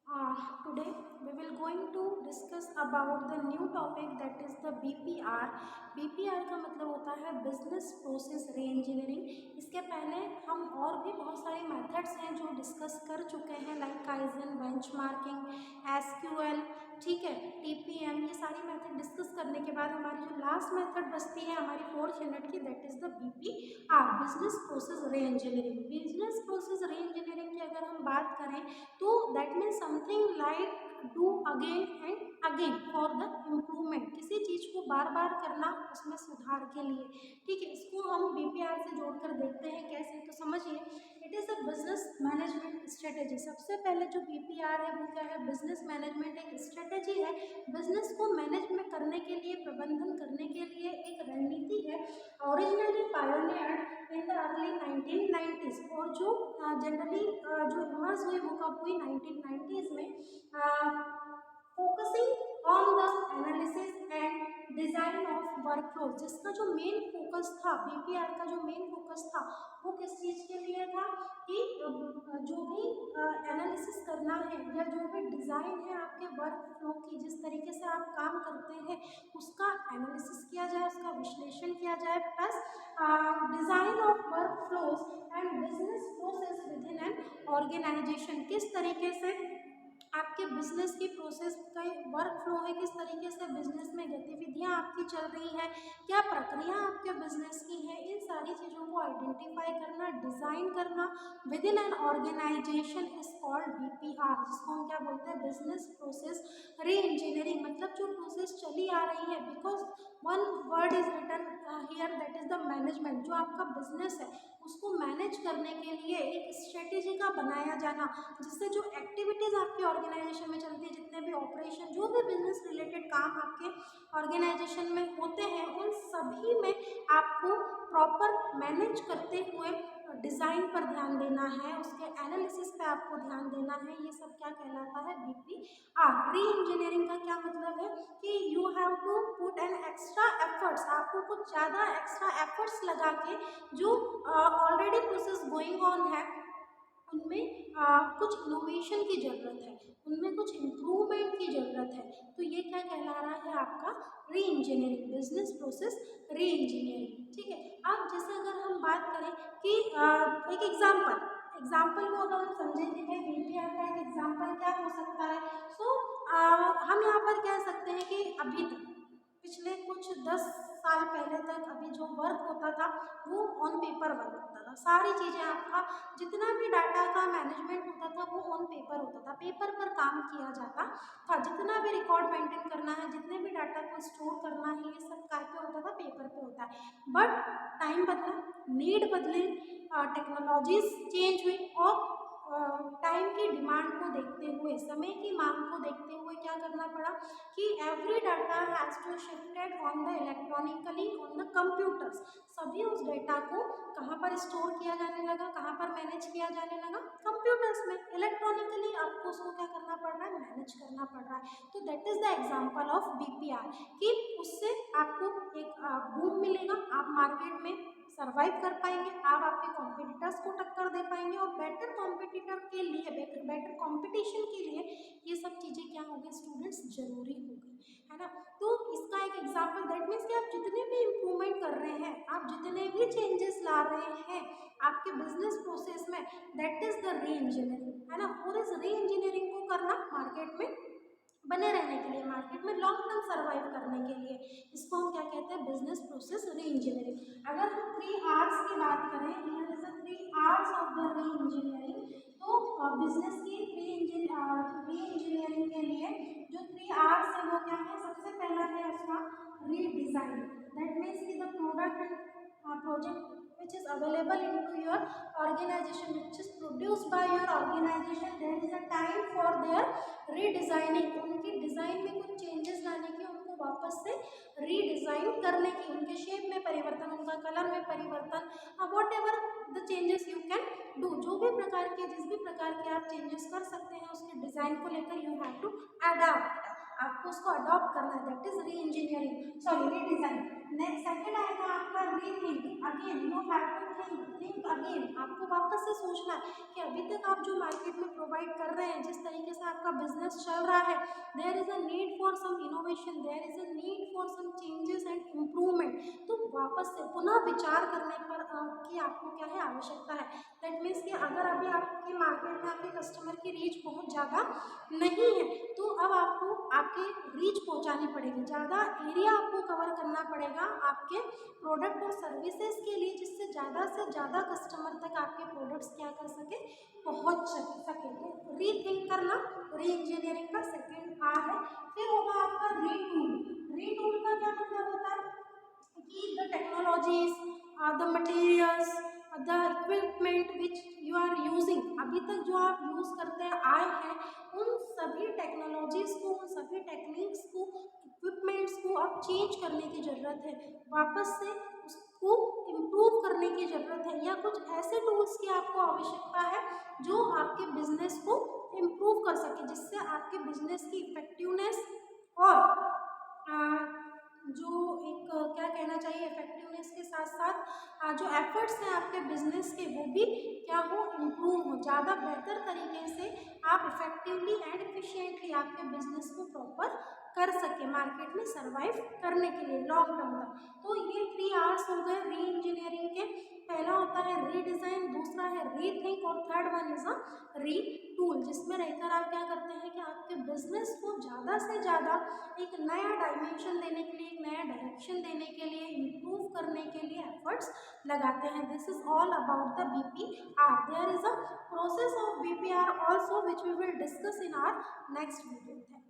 Today we will going to discuss about the new topic that is the BPR. BPR का मतलब होता है business process रीइंजीनियरिंग। इसके पहले हम और भी बहुत सारे मेथड्स हैं जो डिस्कस कर चुके हैं, लाइक काइजन, बेंचमार्किंग, एसक्यूएल, ठीक है, टीपीएम। ये सारी मेथड डिस्कस करने के बाद हमारी जो लास्ट मेथड बचती है हमारी 4th यूनिट की, that is the BPR, business process reengineering. Business process reengineering की अगर हम बात करें तो that means something like do again and again for the improvement, किसी चीज को बार बार करना उसमें सुधार के लिए, ठीक है। इसको हम बीपीआर से जोड़कर देखते हैं कैसे, तो समझिए it is a business management strategy. सबसे पहले जो बीपीआर है वो क्या है, बिजनेस मैनेजमेंट एक स्ट्रेटेजी है। बिजनेस को मैनेज में करने के लिए, प्रबंधन करने के लिए एक रणनीति है। Originally pioneered in the early 1990s, और जो जनरली जो इमर्ज हुई वो कब हुई, 1990s में, focusing on the analysis and design of workflow. जिसका जो मेन फोकस था, बीपीआर का जो मेन फोकस था वो किस चीज के लिए था कि जो भी एनालिसिस करना है या जो भी डिजाइन है आपके वर्कफ्लो की, जिस तरीके से आप काम करते हैं उसका एनालिसिस किया जाए, उसका विश्लेषण किया जाए, plus design of workflows and business process within an organisation. किस तरीके से आपके बिजनेस की प्रोसेस का वर्क फ्लो है, किस तरीके से बिजनेस में गतिविधियां आपकी चल रही हैं, क्या प्रक्रिया आपके बिजनेस की है, इन सारी चीज़ों को आइडेंटिफाई करना, डिज़ाइन करना within an organisation is called BPR, जिसको हम क्या बोलते हैं, बिजनेस प्रोसेस री इंजीनियरिंग। मतलब जो प्रोसेस चली आ रही है, because one word is written here, that is the management. जो आपका बिजनेस है उसको मैनेज करने के लिए एक स्ट्रेटेजी का बनाया जाना, जिससे जो एक्टिविटीज़ आपके ऑर्गेनाइजेशन में चलती है, जितने भी ऑपरेशन, जो भी बिजनेस रिलेटेड काम आपके ऑर्गेनाइजेशन में होते हैं, उन सभी में आपको प्रॉपर मैनेज करते हुए डिज़ाइन पर ध्यान देना है, उसके एनालिसिस पे आपको ध्यान देना है। ये सब क्या कहलाता है, बीपीआर। री इंजीनियरिंग का क्या मतलब है कि you have to put an extra efforts, आपको कुछ ज़्यादा एक्स्ट्रा एफर्ट्स लगा के जो ऑलरेडी प्रोसेस गोइंग ऑन है उनमें कुछ इनोवेशन की ज़रूरत है, उनमें कुछ इम्प्रूवमेंट की ज़रूरत है। तो ये क्या कहला रहा है, आपका री इंजीनियरिंग, बिजनेस प्रोसेस री इंजीनियरिंग, ठीक है। अब जैसे अगर हम बात करें कि एक एग्जाम्पल को अगर हम समझें कि भाई बीपीआर का एक एग्जाम्पल क्या हो सकता है, सो हम यहाँ पर कह सकते हैं कि अभी तक, पिछले कुछ 10 साल पहले तक, अभी जो वर्क होता था वो ऑन पेपर वर्क होता था। सारी चीज़ें आपका, जितना भी डाटा का मैनेजमेंट होता था वो ऑन पेपर होता था, पेपर पर काम किया जाता था। जितना भी रिकॉर्ड मेंटेन करना है, जितने भी डाटा को स्टोर करना है, ये सब काय पे होता था, पेपर पे होता है। बट टाइम बदला, नीड बदले, टेक्नोलॉजीज चेंज हुई, और टाइम की डिमांड को देखते हुए, समय की मांग को देखते हुए क्या करना पड़ा कि every data has to shifted on the electronically on the computers. सभी उस डेटा को कहाँ पर स्टोर किया जाने लगा, कहाँ पर मैनेज किया जाने लगा, कंप्यूटर्स में। इलेक्ट्रॉनिकली आपको उसको क्या करना पड़ रहा है, मैनेज करना पड़ रहा है। तो that is the example of BPR, कि उससे आपको एक बूम मिलेगा, आप मार्केट में सर्वाइव कर पाएंगे, आप आपके कॉम्पिटिटर्स को टक्कर दे पाएंगे, और बेटर कॉम्पिटिटर के लिए, बेटर कॉम्पिटिशन के लिए ये सब चीज़ें क्या हो गई स्टूडेंट्स, जरूरी हो गई, है ना। तो इसका एक एग्जाम्पल, दैट मीन्स कि आप जितने भी इम्प्रूवमेंट कर रहे हैं, आप जितने भी चेंजेस ला रहे हैं आपके बिजनेस प्रोसेस में, दैट इज द री इंजीनियरिंग, है ना। और इस री इंजीनियरिंग को करना मार्केट में बने रहने के लिए, मार्केट में लॉन्ग टर्म सर्वाइव करने के लिए, इसको हम क्या कहते हैं, बिजनेस प्रोसेस री इंजीनियरिंग। अगर हम 3 आवर्स की बात करें, here is 3 hours of the री इंजीनियरिंग, तो बिजनेस की री इंजीनियरिंग के लिए जो 3 आवर्स है वो क्या है, सबसे पहला है उसका रीडिजाइन। दैट मीन्स कि the product project which is available into your organization, which is produced by your organization, there is a time for their redesigning। उनकी डिज़ाइन में कुछ चेंजेस लाने की, उनको वापस से रीडिज़ाइन करने की, उनके शेप में परिवर्तन, उनका कलर में परिवर्तन, what ever the changes you can do, जो भी प्रकार के, जिस भी प्रकार के आप चेंजेस कर सकते हैं उसके डिज़ाइन को लेकर, यू हैव टू अडॉप्ट, आपको उसको अडॉप्ट करना है, that is reengineering, sorry redesign. Next second आएगा आपका rethink, again you have to think again, आपको वापस से सोचना है कि अभी तक आप जो मार्केट में प्रोवाइड प्रोवाइड कर रहे हैं, जिस तरीके से आपका बिजनेस चल रहा है, there is a need for some innovation, there is a need for some changes and improvement. तो वापस से पुनः विचार करने पर कि आपको क्या है आवश्यकता है। दैट मीन्स कि अगर अभी आपके मार्केट में आपके कस्टमर की रीच बहुत ज़्यादा नहीं है, तो अब आपको आपके रीच पहुंचानी पड़ेगी, ज़्यादा एरिया आपको कवर करना पड़ेगा आपके प्रोडक्ट और सर्विसेज के लिए, जिससे ज़्यादा से ज़्यादा कस्टमर तक आपके प्रोडक्ट्स क्या कर सके, पहुंच सके। तो रीथिंक करना, री इंजीनियरिंग का सेकेंड आर है। फिर होगा आपका रीटूल। रीटूल का क्या मतलब होता है कि the technologies, the materials, the equipment which you are using, अभी तक जो आप यूज़ करते आए हैं, उन सभी टेक्नोलॉजीज़ को, उन सभी टेक्निक्स को, इक्विपमेंट्स को अब चेंज करने की ज़रूरत है, वापस से उसको इम्प्रूव करने की ज़रूरत है, या कुछ ऐसे टूल्स की आपको आवश्यकता है जो आपके बिजनेस को इम्प्रूव कर सके, जिससे आपके बिजनेस की इफेक्टिवनेस और जो एक क्या कहना चाहिए, इफेक्टिवनेस के साथ साथ जो एफर्ट्स हैं आपके बिजनेस के, वो भी क्या हो, इम्प्रूव हो, ज़्यादा बेहतर तरीके से आप इफेक्टिवली एंड एफिशिएंटली आपके बिजनेस को प्रॉपर कर सके मार्केट में सर्वाइव करने के लिए लॉन्ग टर्म तक। तो ये 3 आवर्स हो गए री इंजीनियरिंग के। पहला होता है रीडिज़ाइन, दूसरा है रीथिंक और थर्ड वन इज अ रीटूल, जिसमें रहकर आप क्या करते हैं कि आपके बिजनेस को ज़्यादा से ज़्यादा एक नया डायमेंशन देने के लिए, एक नया डायरेक्शन देने के लिए, इम्प्रूव करने के लिए एफर्ट्स लगाते हैं। This is all about the BPR। There is a process of BPR also which we will discuss in our next video.